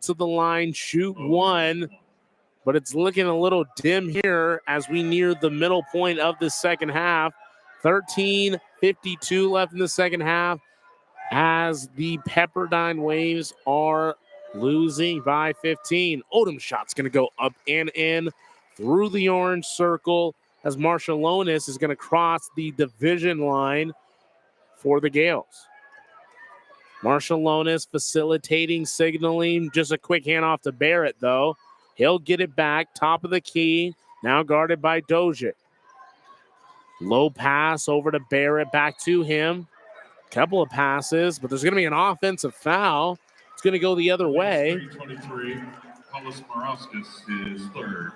to the line, shoot one, but it's looking a little dim here as we near the middle point of the second half. 13:52 left in the second half as the Pepperdine Waves are losing by 15. Odom shot's going to go up and in through the orange circle as Marshallonis is going to cross the division line for the Gales. Marshallonis facilitating, signaling. Just a quick handoff to Barrett, though. He'll get it back, top of the key. Now guarded by Dojic. Low pass over to Barrett, back to him. Couple of passes, but there's going to be an offensive foul. It's going to go the other way. 23, Hollis Morauskas is third.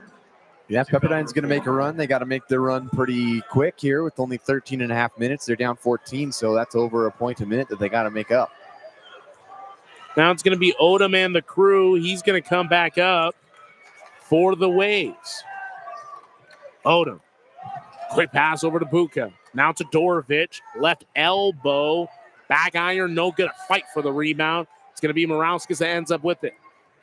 Yeah, Pepperdine's going to make a run. They got to make their run pretty quick here with only 13 and a half minutes. They're down 14, so that's over a point a minute that they got to make up. Now it's going to be Odom and the crew. He's going to come back up for the Waves. Odom. Quick pass over to Buka. Now to Dorovic. Left elbow. Back iron. No good. Fight for the rebound. It's going to be Morauskas that ends up with it.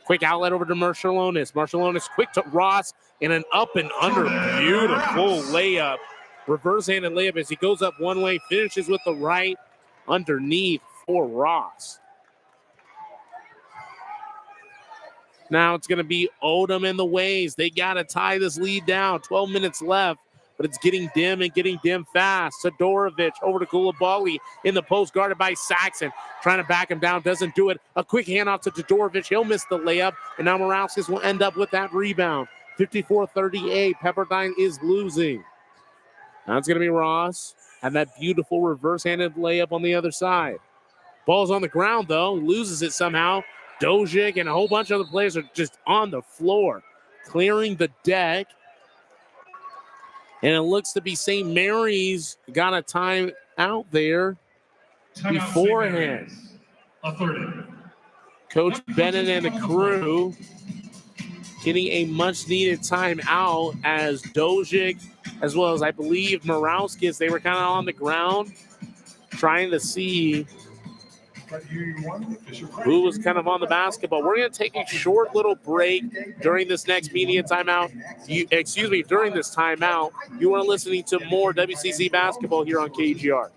Quick outlet over to Marshallonis. Marshallonis quick to Ross in an up and under. Beautiful layup. Reverse-handed layup as he goes up one way. Finishes with the right underneath for Ross. Now it's going to be Odom and the Waves. They got to tie this lead down. 12 minutes left, but it's getting dim and getting dim fast. Sidorovic over to Koulibaly in the post, guarded by Saxon. Trying to back him down, doesn't do it. A quick handoff to Todorovic. He'll miss the layup, and now Morauskas will end up with that rebound. 54-38. Pepperdine is losing. Now it's going to be Ross. And that beautiful reverse-handed layup on the other side. Ball's on the ground, though. Loses it somehow. Dojic and a whole bunch of other players are just on the floor, clearing the deck. And it looks to be St. Mary's got a time out there beforehand. A 30. Coach Bennett and the crew getting a much-needed timeout as Dojic, as well as I believe Morauskas, they were kind of on the ground trying to see who was kind of on the basketball. We're going to take a short little break during this next media timeout. During this timeout, you are listening to more WCC basketball here on KGR.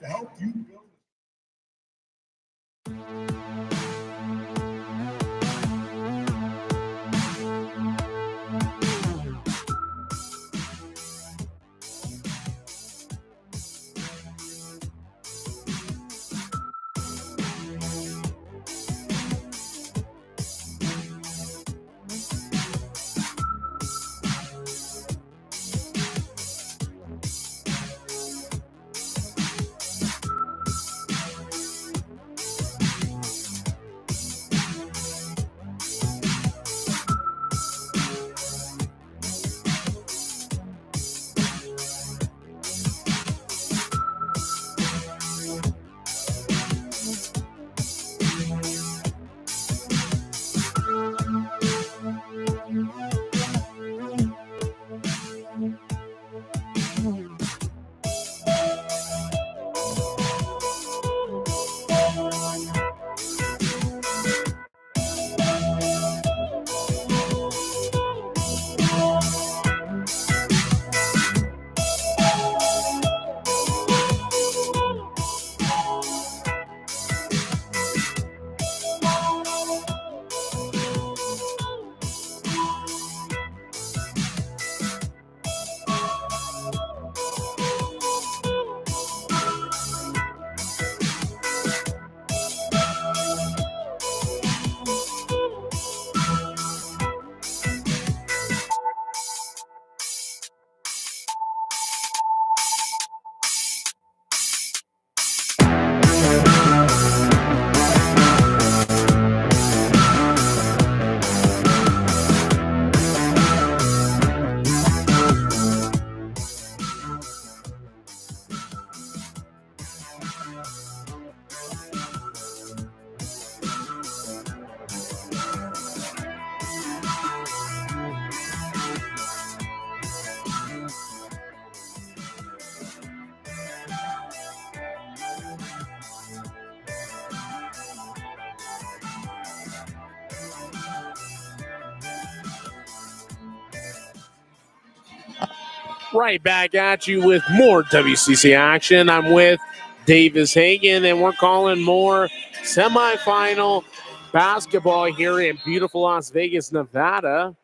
Right back at you with more WCC action. I'm with Davis Hagan, and we're calling more semifinal basketball here in beautiful Las Vegas, Nevada.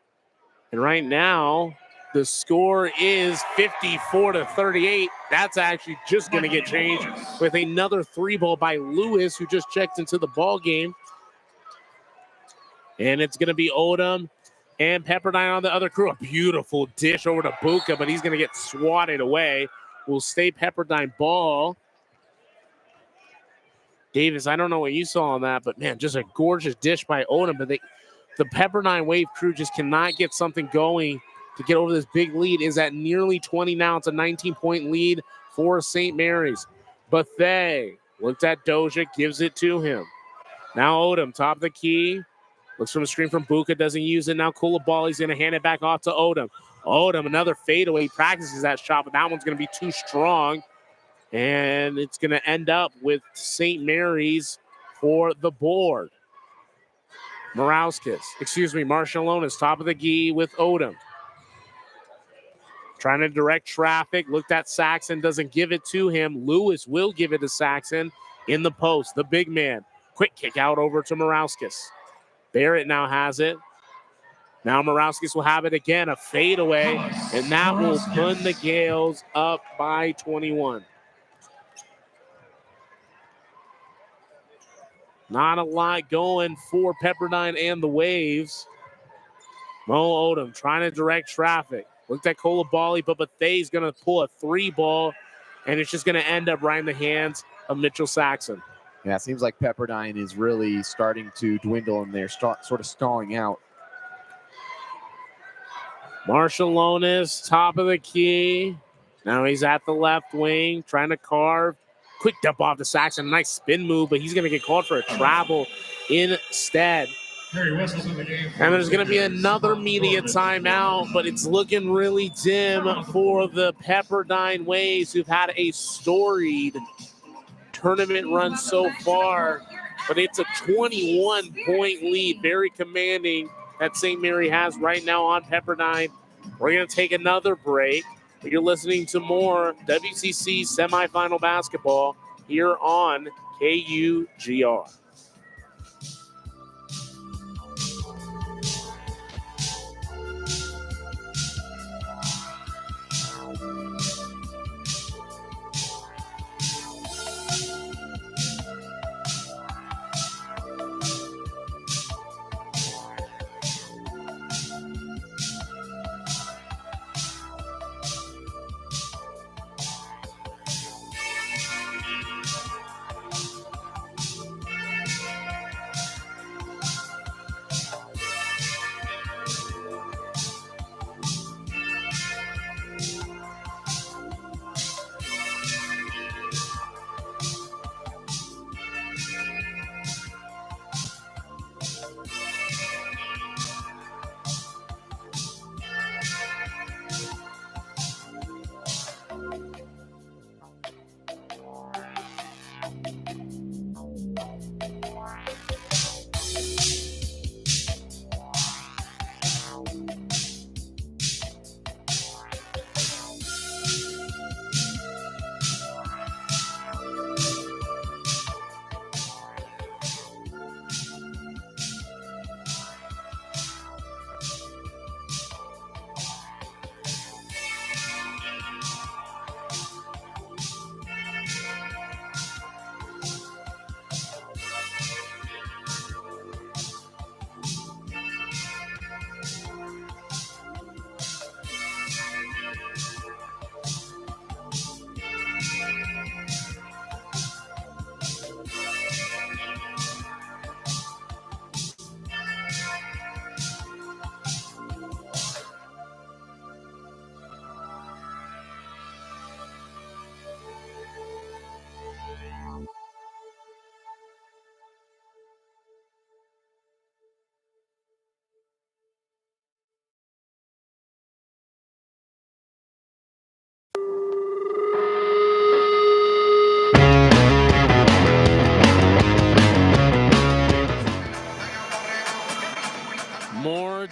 And right now, the score is 54-38. That's actually just going to get changed with another three ball by Lewis, who just checked into the ball game. And it's going to be Odom and Pepperdine on the other crew. A beautiful dish over to Buka, but he's going to get swatted away. Will stay Pepperdine ball. Davis, I don't know what you saw on that, but man, just a gorgeous dish by Odom. But the Pepperdine Wave crew just cannot get something going to get over this big lead. Is at nearly 20 now. It's a 19-point lead for St. Mary's. Buffet looked at Doja, gives it to him. Now Odom, top of the key. Looks from a screen from Buka, doesn't use it. Now Coulibaly's going to hand it back off to Odom. Odom, another fadeaway. He practices that shot, but that one's going to be too strong. And it's going to end up with St. Mary's for the board. Marshallonis, top of the key with Odom. Trying to direct traffic. Looked at Saxon, doesn't give it to him. Lewis will give it to Saxon in the post. The big man. Quick kick out over to Morauskas. Barrett now has it. Now Morauskas will have it again, a fadeaway, and that will put the Gales up by 21. Not a lot going for Pepperdine and the Waves. Mo Odom trying to direct traffic. Looked at Coulibaly, but Bethay's going to pull a three ball, and it's just going to end up right in the hands of Mitchell Saxon. Yeah, it seems like Pepperdine is really starting to dwindle, and they're sort of stalling out. Marshallonis, top of the key. Now he's at the left wing, trying to carve. Quick dump off to Saxon. Nice spin move, but he's going to get called for a travel instead. And there's going to be another media timeout, but it's looking really dim for the Pepperdine Waves, who've had a storied tournament run so far. But it's a 21-point lead, very commanding, that St. Mary has right now on Pepperdine. We're going to take another break. But you're listening to more WCC semifinal basketball here on KUGR.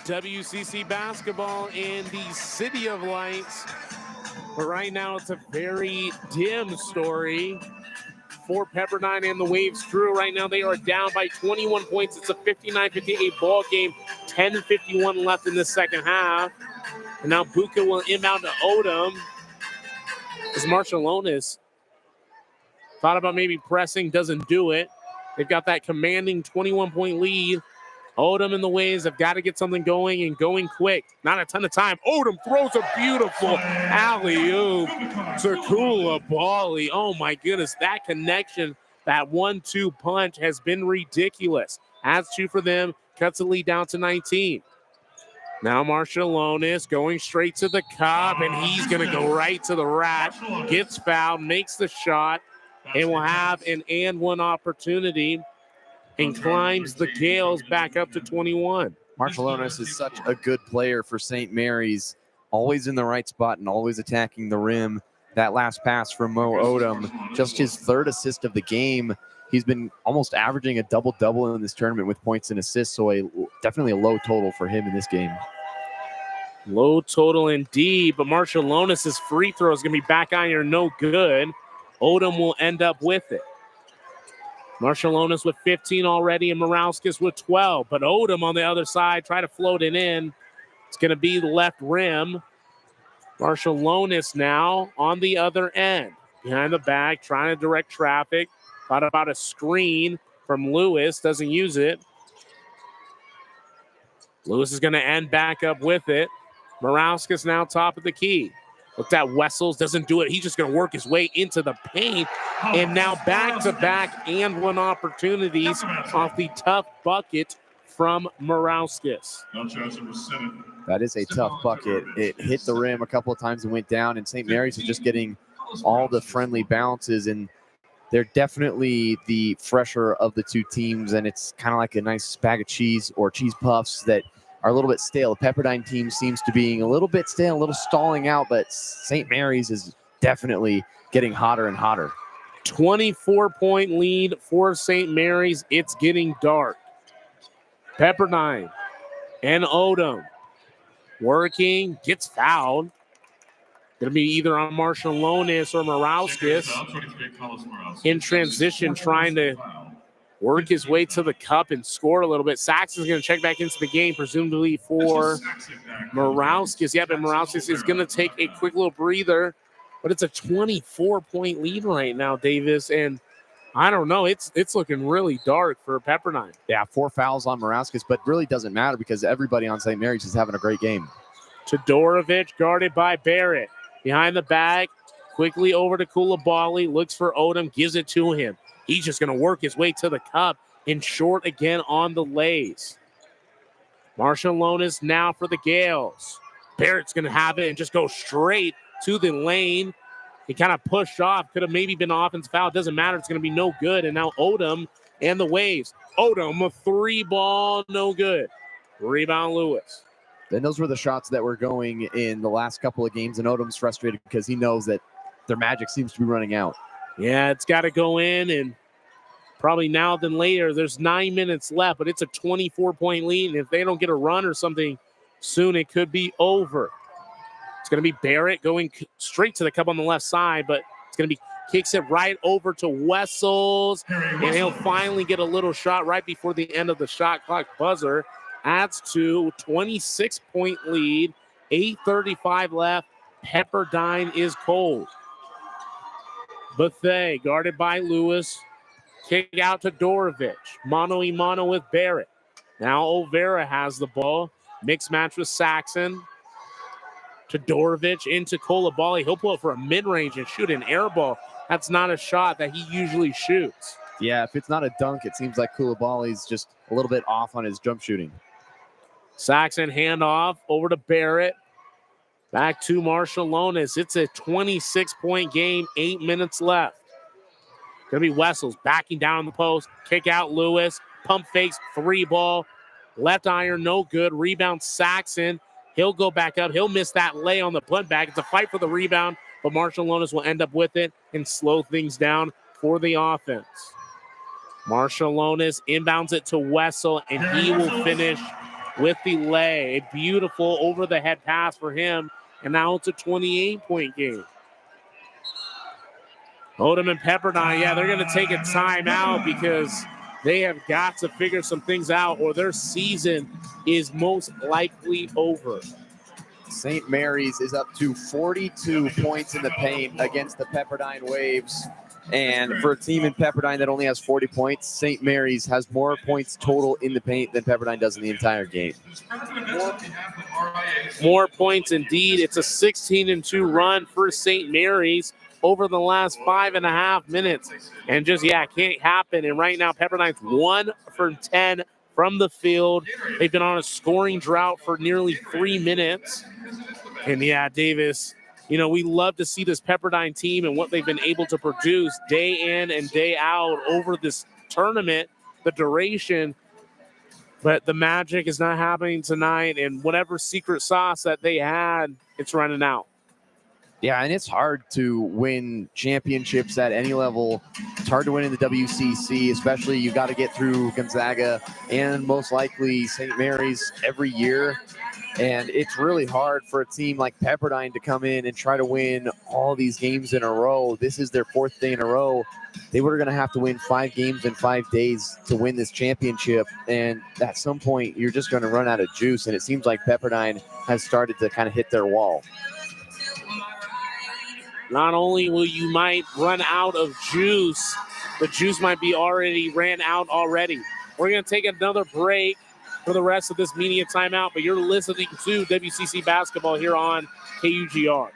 WCC basketball in the City of Lights. But right now, it's a very dim story for Pepperdine and the Waves crew. Right now, they are down by 21 points. It's a 59-58 ball game. 10:51 left in the second half. And now Buca will inbound to Odom. As Marcialonis thought about maybe pressing, doesn't do it. They've got that commanding 21-point lead. Odom and the Waves have got to get something going and going quick. Not a ton of time. Odom throws a beautiful alley-oop to Koulibaly. Oh, my goodness. That connection, that 1-2 punch has been ridiculous. Adds 2 for them. Cuts the lead down to 19. Now Marcialonis going straight to the cup, and he's going to go right to the rack. Gets fouled, makes the shot, and will have an and one opportunity and climbs the Gales back up to 21. Marcialonis is such a good player for St. Mary's, always in the right spot and always attacking the rim. That last pass from Mo Odom, just his third assist of the game. He's been almost averaging a double-double in this tournament with points and assists, so definitely a low total for him in this game. Low total indeed, but Marcialonis' free throw is going to be back iron, no good. Odom will end up with it. Marcialonis with 15 already and Morauskas with 12. But Odom on the other side, try to float it in. It's going to be the left rim. Marcialonis now on the other end. Behind the back, trying to direct traffic. Thought about a screen from Lewis. Doesn't use it. Lewis is going to end back up with it. Morauskas now top of the key. Looked at Wessels, doesn't do it. He's just going to work his way into the paint. And now back-to-back and one opportunities off the tough bucket from Morauskas. That is a tough bucket. It hit the rim a couple of times and went down, and St. Mary's is just getting all the friendly bounces, and they're definitely the fresher of the two teams, and it's kind of like a nice bag of cheese or cheese puffs that are a little bit stale. The Pepperdine team seems to be a little bit stale, a little stalling out, but St. Mary's is definitely getting hotter and hotter. 24-point lead for St. Mary's. It's getting dark. Pepperdine and Odom working, gets fouled. Going to be either on Marcialonis or Morauskas in transition, trying to work his way to the cup and score a little bit. Saxon's going to check back into the game, presumably for Morauskas. Yeah, but Morauskas is going to take a quick little breather, but it's a 24-point lead right now, Davis, and I don't know. It's looking really dark for Pepperdine. Yeah, 4 fouls on Morauskas, but really doesn't matter because everybody on St. Mary's is having a great game. Todorovic guarded by Barrett. Behind the back, quickly over to Koulibaly, looks for Odom, gives it to him. He's just going to work his way to the cup and short again on the lays. Marcialonis now for the Gales. Barrett's going to have it and just go straight to the lane. He kind of pushed off. Could have maybe been an offensive foul. Doesn't matter. It's going to be no good. And now Odom and the Waves. Odom, a 3-ball, no good. Rebound Lewis. And those were the shots that were going in the last couple of games, and Odom's frustrated because he knows that their magic seems to be running out. Yeah, it's got to go in, and probably now than later. There's 9 minutes left, but it's a 24-point lead, and if they don't get a run or something soon, it could be over. It's going to be Barrett going straight to the cup on the left side, but it's going to be kicks it right over to Wessels, and he'll finally get a little shot right before the end of the shot clock buzzer. Adds to 26-point lead, 8:35 left. Pepperdine is cold. Bethea guarded by Lewis. Kick out to Dorovic. Mano-a-mano with Barrett. Now Olvera has the ball. Mixed match with Saxon. Todorovic into Koulibaly. He'll pull it for a mid-range and shoot an air ball. That's not a shot that he usually shoots. Yeah, if it's not a dunk, it seems like Koulibaly's just a little bit off on his jump shooting. Saxon handoff over to Barrett. Back to Marcialonis. It's a 26-point game, 8 minutes left. Going to be Wessels backing down the post. Kick out Lewis. Pump fakes, 3-ball. Left iron, no good. Rebound Saxon. He'll go back up. He'll miss that lay on the putback. It's a fight for the rebound, but Marcialonis will end up with it and slow things down for the offense. Marcialonis inbounds it to Wessel, and he will finish with the lay. A beautiful over-the-head pass for him and now it's a 28-point game. Odom and Pepperdine, yeah, they're going to take a timeout because they have got to figure some things out or their season is most likely over. St. Mary's is up to 42 points in the paint against the Pepperdine Waves. And for a team in Pepperdine that only has 40 points, St. Mary's has more points total in the paint than Pepperdine does in the entire game. More points indeed. It's a 16-2 run for St. Mary's over the last 5.5 minutes. And just, yeah, it can't happen. And right now, Pepperdine's 1 for 10 from the field. They've been on a scoring drought for nearly 3 minutes. And yeah, Davis, you know, we love to see this Pepperdine team and what they've been able to produce day in and day out over this tournament, the duration. But the magic is not happening tonight, and whatever secret sauce that they had, it's running out. Yeah, and it's hard to win championships at any level. It's hard to win in the WCC, especially you got to get through Gonzaga and most likely St. Mary's every year. And it's really hard for a team like Pepperdine to come in and try to win all these games in a row. This is their 4th day in a row. They were going to have to win 5 games in 5 days to win this championship. And at some point, you're just going to run out of juice. And it seems like Pepperdine has started to kind of hit their wall. Not only will you might run out of juice, the juice might be already ran out already. We're going to take another break for the rest of this media timeout, but you're listening to WCC basketball here on KUGR.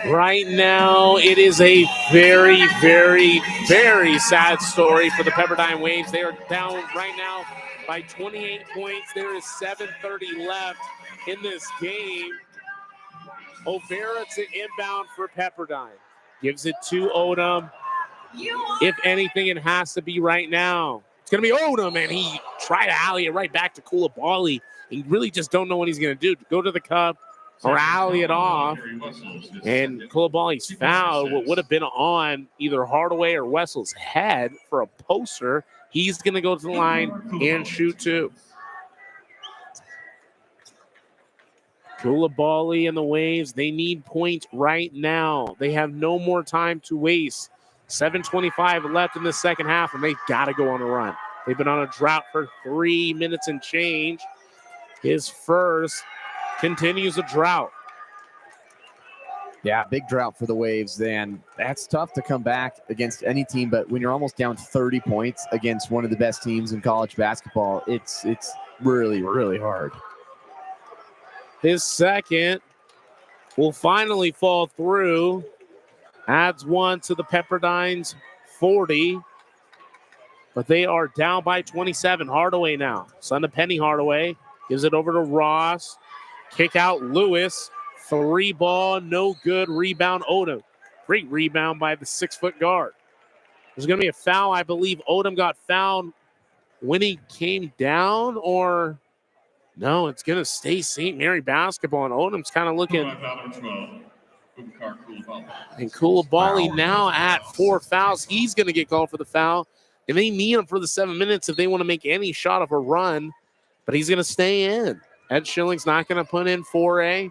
Right now, it is a very, very, very sad story for the Pepperdine Waves. They are down right now by 28 points. There is 7:30 left in this game. O'Vera to inbound for Pepperdine. Gives it to Odom. If anything, it has to be right now. It's going to be Odom, and he tried to alley it right back to Koulibaly. He really just don't know what he's going to do. Go to the cup or alley it off. And Koulibaly's fouled. What would have been on either Hardaway or Wessel's head for a poster. He's going to go to the line and shoot two. Koulibaly and the Waves, they need points right now. They have no more time to waste. 7:25 left in the second half, and they've got to go on a run. They've been on a drought for 3 minutes and change. His first continues a drought. Yeah, big drought for the Waves, and that's tough to come back against any team, but when you're almost down 30 points against one of the best teams in college basketball, it's really, really hard. His second will finally fall through. Adds one to the Pepperdine's 40. But they are down by 27. Hardaway now. Son of Penny Hardaway gives it over to Ross. Kick out Lewis. Three ball, no good. Rebound, Odom. Great rebound by the 6-foot guard. There's going to be a foul. I believe Odom got fouled when he came down, or no, it's going to stay St. Mary basketball, and Odom's kind of looking. And Koulibaly now at 4 fouls. He's going to get called for the foul, and they need him for the 7 minutes if they want to make any shot of a run, but he's going to stay in. Ed Schilling's not going to put in 4A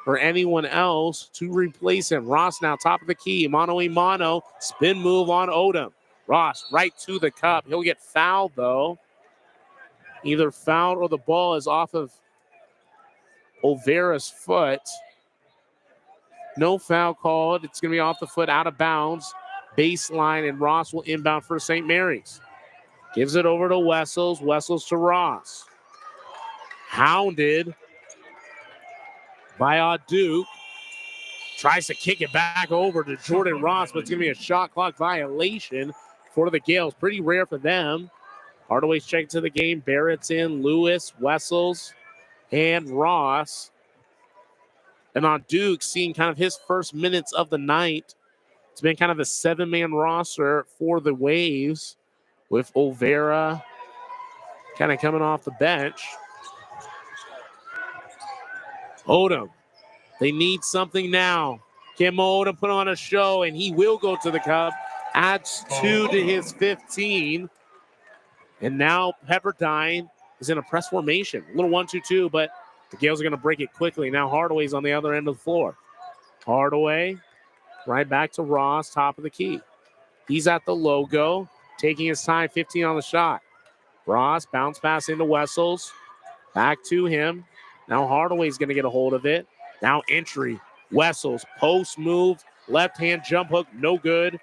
or anyone else to replace him. Ross now top of the key, mano-a-mano, spin move on Odom. Ross right to the cup. He'll get fouled, though. Either fouled or the ball is off of Olvera's foot. No foul called. It's going to be off the foot, out of bounds. Baseline, and Ross will inbound for St. Mary's. Gives it over to Wessels. Wessels to Ross. Hounded by Duke. Tries to kick it back over to Jordan Ross, but it's going to be a shot clock violation for the Gales. Pretty rare for them. Hardaway's checked to the game. Barrett's in. Lewis, Wessels, and Ross. And Duke seeing kind of his first minutes of the night. It's been kind of a 7-man roster for the Waves with Olvera kind of coming off the bench. Odom, they need something now. Can Odom put on a show, and he will go to the cup. Adds 2 to his 15. And now Pepperdine is in a press formation. A little 1-2-2, but the Gales are going to break it quickly. Now Hardaway's on the other end of the floor. Hardaway right back to Ross, top of the key. He's at the logo, taking his time, 15 on the shot. Ross, bounce pass into Wessels. Back to him. Now Hardaway's going to get a hold of it. Now entry. Wessels, post move, left hand jump hook, no good.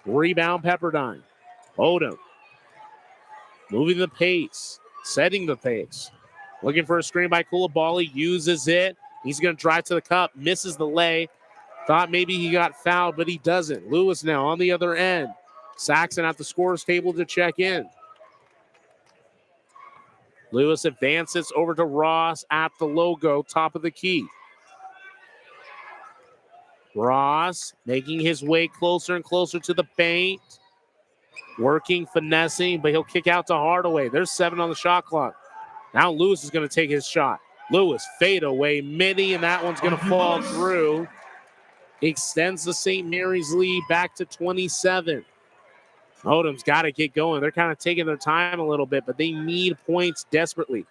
Rebound Pepperdine. Odom moving the pace, setting the pace. Looking for a screen by Koulibaly, uses it. He's going to drive to the cup, misses the lay. Thought maybe he got fouled, but he doesn't. Lewis now on the other end. Saxon at the scorer's table to check in. Lewis advances over to Ross at the logo, top of the key. Ross making his way closer and closer to the paint. Working, finessing, but he'll kick out to Hardaway. There's 7 on the shot clock. Now Lewis is going to take his shot. Lewis, fade away, midi, and that one's going to fall through. Extends the St. Mary's lead back to 27. Odom's got to get going. They're kind of taking their time a little bit, but they need points desperately.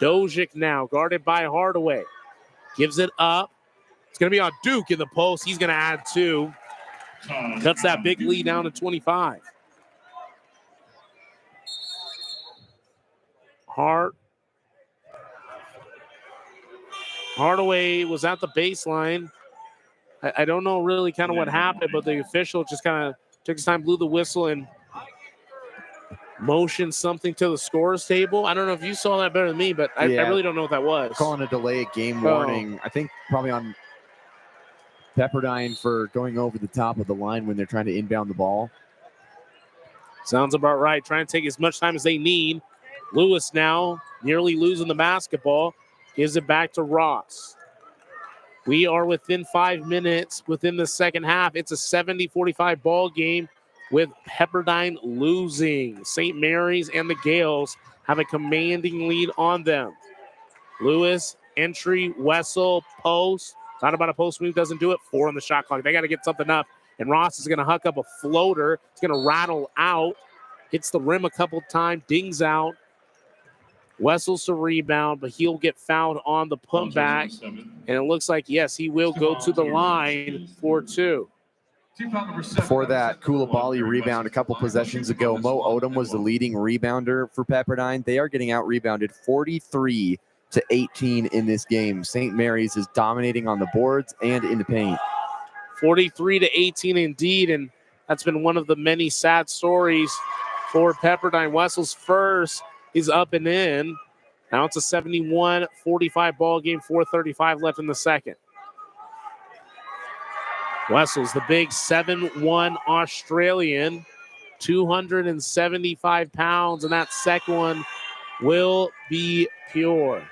Dojic now, guarded by Hardaway. Gives it up. It's going to be on Duke in the post. He's going to add 2. Cuts that big lead down to 25. Hardaway was at the baseline. I don't know really kind of what happened, but the official just kind of took his time, blew the whistle, and motioned something to the scorer's table. I don't know if you saw that better than me, but I really don't know what that was. Calling a delay of game warning. I think probably on Pepperdine for going over the top of the line when they're trying to inbound the ball. Sounds about right. Trying to take as much time as they need. Lewis now nearly losing the basketball. Gives it back to Ross. We are within 5 minutes within the second half. It's a 70-45 ball game with Pepperdine losing. St. Mary's and the Gales have a commanding lead on them. Lewis, entry, Wessel, post. Thought about a post move, doesn't do it. 4 on the shot clock. They got to get something up. And Ross is going to huck up a floater. It's going to rattle out. Hits the rim a couple times, dings out. Wessels to rebound, but he'll get fouled on the putback. And it looks like, yes, he will go to the line for 2. Before that, Koulibaly rebound a couple possessions ago. Mo Odom was the leading rebounder for Pepperdine. They are getting out-rebounded 43-18 in this game. St. Mary's is dominating on the boards and in the paint. 43-18 indeed, and that's been one of the many sad stories for Pepperdine. Wessels first is up and in. Now it's a 71-45 ball game, 4:35 left in the second. Wessels, the big 7'1" Australian, 275 pounds, and that second one will be pure.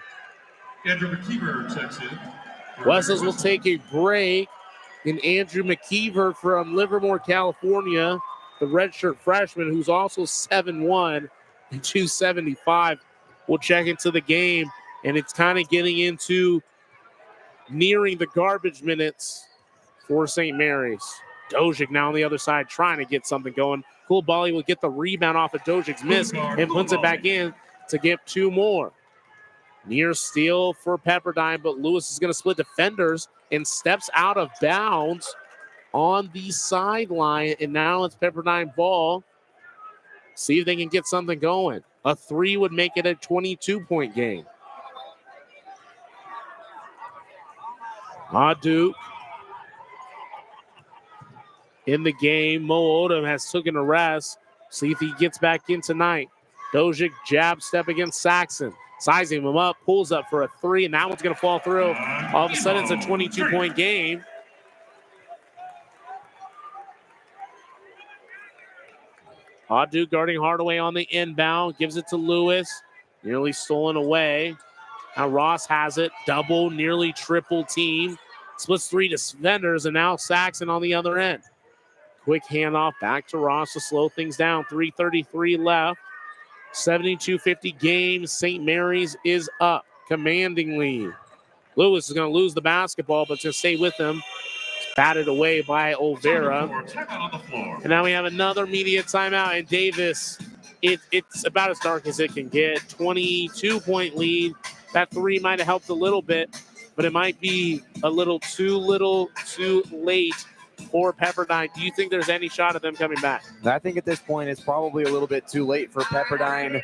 Andrew McKeever checks in. Wessels will take a break. And Andrew McKeever from Livermore, California, the redshirt freshman, who's also 7'1" and 275, will check into the game. And it's kind of getting into nearing the garbage minutes for St. Mary's. Dojic now on the other side trying to get something going. Koulibaly will get the rebound off of Dojic's miss and puts it back in to get 2 more. Near steal for Pepperdine, but Lewis is going to split defenders and steps out of bounds on the sideline. And now it's Pepperdine ball. See if they can get something going. A 3 would make it a 22-point game. Duke in the game. Mo Odom has taken a rest. See if he gets back in tonight. Dojic jab step against Saxon. Sizing him up, pulls up for a 3, and that one's going to fall through. All of a sudden, it's a 22-point game. Duke guarding Hardaway on the inbound, gives it to Lewis. Nearly stolen away. Now Ross has it, double, nearly triple team. Splits 3 defenders, and now Saxon on the other end. Quick handoff back to Ross to slow things down. 3:33 left. 72-50 game. St. Mary's is up commandingly. Lewis is going to lose the basketball, but it's going to stay with him. It's batted away by Olvera. And now we have another media timeout. And Davis, it's about as dark as it can get. 22-point lead. That 3 might have helped a little bit, but it might be a little too late for Pepperdine. Do you think there's any shot of them coming back? I think at this point it's probably a little bit too late for Pepperdine.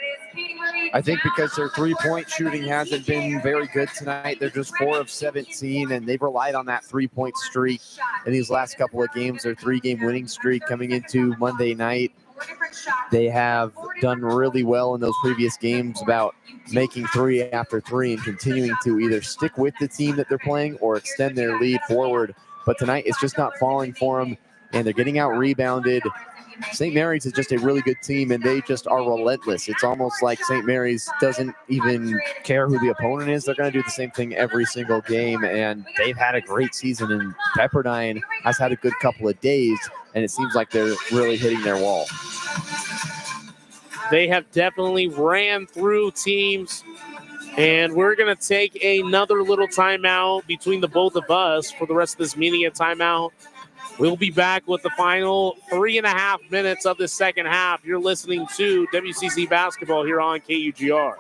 I think because their three-point shooting hasn't been very good tonight. They're just 4 of 17, and they've relied on that three-point streak in these last couple of games. Their 3-game winning streak coming into Monday night. They have done really well in those previous games about making 3 after 3 and continuing to either stick with the team that they're playing or extend their lead forward. But tonight, it's just not falling for them, and they're getting out-rebounded. St. Mary's is just a really good team, and they just are relentless. It's almost like St. Mary's doesn't even care who the opponent is. They're going to do the same thing every single game, and they've had a great season, and Pepperdine has had a good couple of days, and it seems like they're really hitting their wall. They have definitely ran through teams. And we're going to take another little timeout between the both of us for the rest of this media timeout. We'll be back with the final 3.5 minutes of the second half. You're listening to WCC Basketball here on KUGR.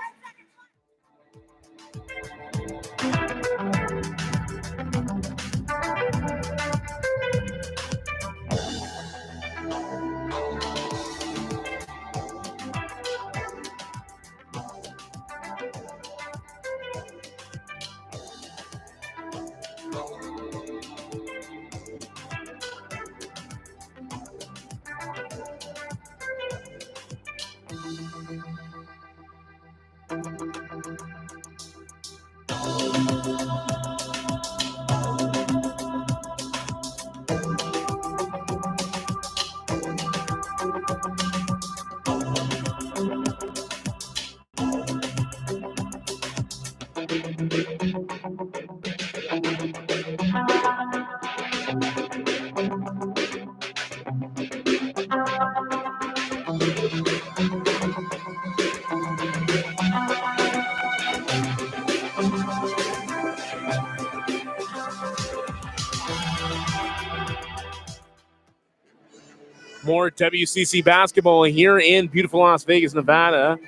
More WCC basketball here in beautiful Las Vegas, Nevada.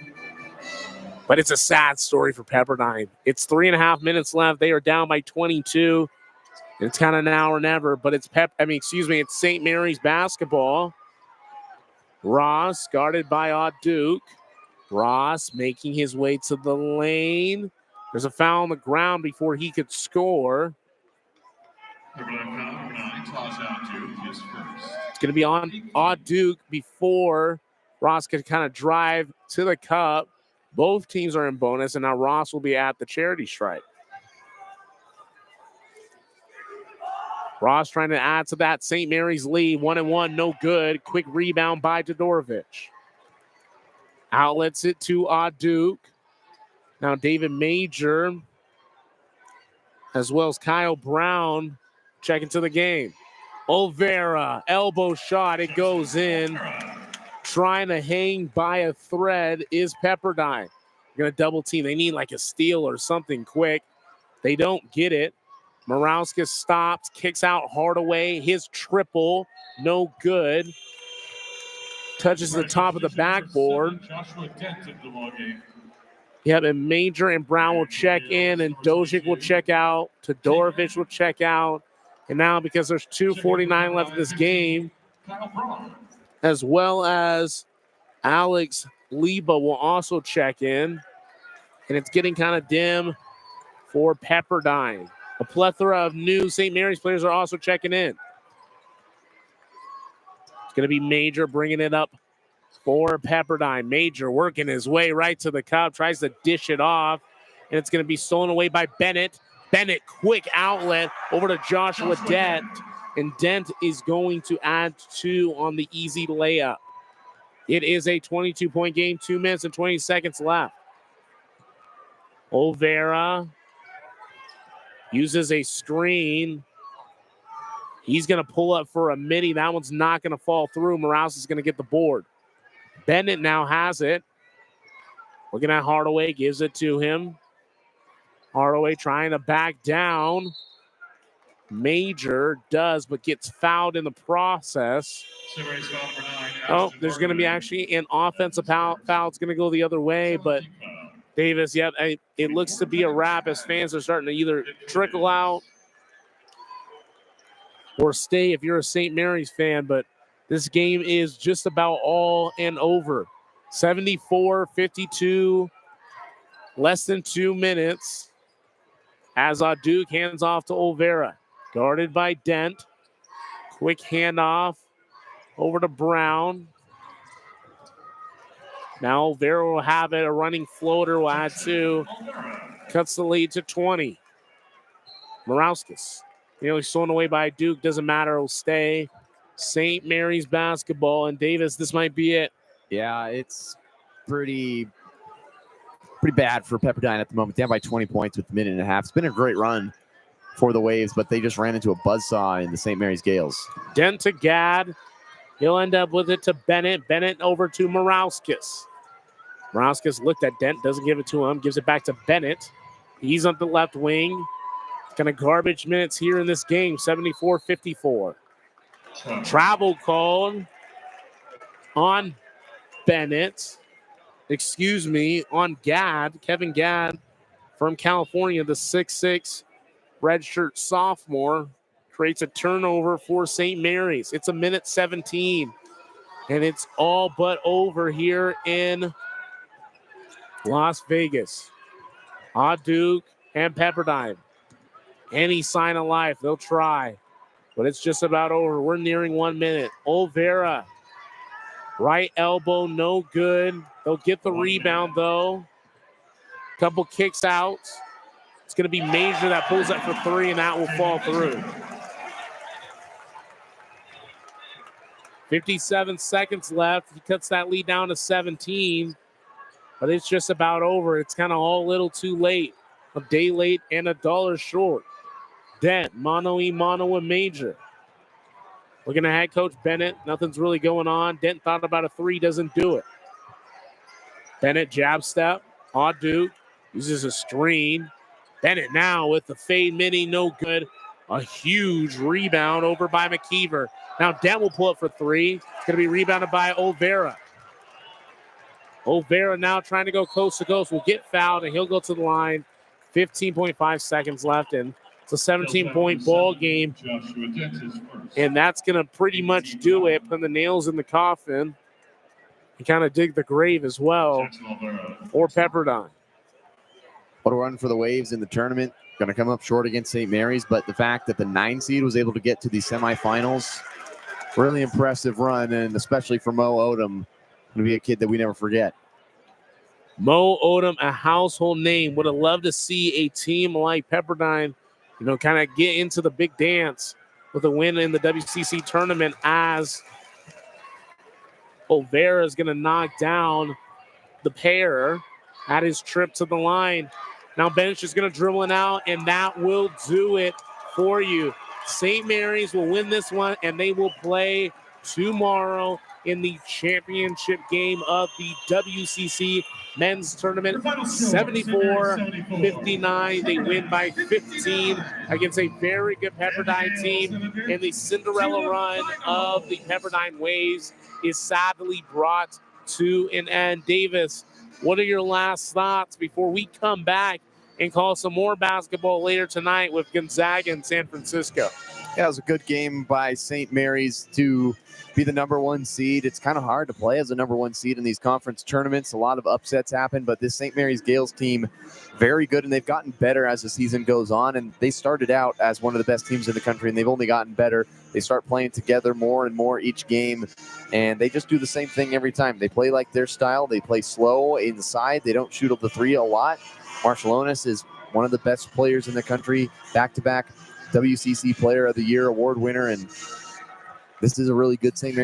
But it's a sad story for Pepperdine. It's 3.5 minutes left. They are down by 22. It's kind of now or never, but it's it's St. Mary's basketball. Ross guarded by Duke. Ross making his way to the lane. There's a foul on the ground before he could score. It's going to be on Duke before Ross could kind of drive to the cup. Both teams are in bonus, and now Ross will be at the charity stripe. Ross trying to add to that St. Mary's lead. 1-1, no good. Quick rebound by Todorovich. Outlets it to Duke. Now David Major as well as Kyle Brown checking to the game. Olvera, elbow shot, it goes in. Trying to hang by a thread is Pepperdine. They're going to double team. They need like a steal or something quick. They don't get it. Morauskas stops, kicks out Hardaway. His triple, no good. Touches the top of the backboard. Yep, and Major and Brown will check in, and Dojic will check out. Todorovic will check out. And now, because there's 2:49 left in this game, as well as Alex Leba will also check in. And it's getting kind of dim for Pepperdine. A plethora of new St. Mary's players are also checking in. It's going to be Major bringing it up for Pepperdine. Major working his way right to the cup, tries to dish it off, and it's going to be stolen away by Bennett. Bennett, quick outlet over to Joshua Dent, and Dent is going to add 2 on the easy layup. It is a 22-point game, 2 minutes and 20 seconds left. Olvera uses a screen. He's going to pull up for a midi. That one's not going to fall through. Morales is going to get the board. Bennett now has it. Looking at Hardaway, gives it to him. Hardaway trying to back down. Major does, but gets fouled in the process. Oh, there's going to be actually an offensive foul. It's going to go the other way, but Davis, yep, it looks to be a wrap as fans are starting to either trickle out or stay if you're a St. Mary's fan, but this game is just about all and over. 74-52, less than 2 minutes as Duke hands off to Olvera. Guarded by Dent. Quick handoff over to Brown. Now Olvera will have it. A running floater will add 2. Cuts the lead to 20. Morauskas. He's thrown away by Duke. Doesn't matter. Will stay. St. Mary's basketball. And Davis, this might be it. Yeah, it's pretty bad for Pepperdine at the moment. Down by 20 points with a minute and a half. It's been a great run for the Waves, but they just ran into a buzzsaw in the St. Mary's Gales. Dent to Gadd. He'll end up with it to Bennett. Bennett over to Morauskas. Morauskas looked at Dent, doesn't give it to him, gives it back to Bennett. He's on the left wing. Kind of garbage minutes here in this game, 74-54. Travel called on Bennett. Excuse me, on Gadd. Kevin Gadd from California, the 6'6" redshirt sophomore, creates a turnover for St. Mary's. It's a minute 17, and it's all but over here in Las Vegas. Duke and Pepperdine. Any sign of life, they'll try, but it's just about over. We're nearing 1 minute. Olvera, right elbow, no good. They'll get the rebound, though. Couple kicks out. It's going to be Major that pulls up for 3, and that will fall through. 57 seconds left. He cuts that lead down to 17, but it's just about over. It's kind of all a little too late. A day late and $1 short. Dent, mano-a-mano and Major. Looking at head coach Bennett. Nothing's really going on. Dent thought about a 3, doesn't do it. Bennett jab step. Duke uses a screen. Bennett now with the fade mini, no good. A huge rebound over by McKeever. Now Dent will pull up for 3. It's going to be rebounded by Olvera. Olvera now trying to go coast to coast. Will get fouled, and he'll go to the line. 15.5 seconds left, and it's a 17-point ball game. And that's going to pretty much do it. Put the nails in the coffin and kind of dig the grave as well for Pepperdine. What a run for the Waves in the tournament. Going to come up short against St. Mary's, but the fact that the 9 seed was able to get to the semifinals, really impressive run, and especially for Mo Odom, going to be a kid that we never forget. Mo Odom, a household name. Would have loved to see a team like Pepperdine, kind of get into the big dance with a win in the WCC tournament, as Olvera is going to knock down the pair at his trip to the line. Now Bennett is going to dribble it out, and that will do it for you. St. Mary's will win this one, and they will play tomorrow in the championship game of the WCC men's tournament. 74-59. They win by 15 against a very good Pepperdine team. And the Cinderella run of the Pepperdine Waves is sadly brought to an end. Davis, what are your last thoughts before we come back and call some more basketball later tonight with Gonzaga and San Francisco? Yeah, it was a good game by St. Mary's to be the #1 seed. It's kind of hard to play as a #1 seed in these conference tournaments. A lot of upsets happen, but this St. Mary's Gales team, very good, and they've gotten better as the season goes on. And they started out as one of the best teams in the country, and they've only gotten better. They start playing together more and more each game, and they just do the same thing every time. They play like their style. They play slow inside. They don't shoot up the three a lot. Marshall Onis is one of the best players in the country, back-to-back WCC Player of the Year award winner, and this is a really good St. Mary's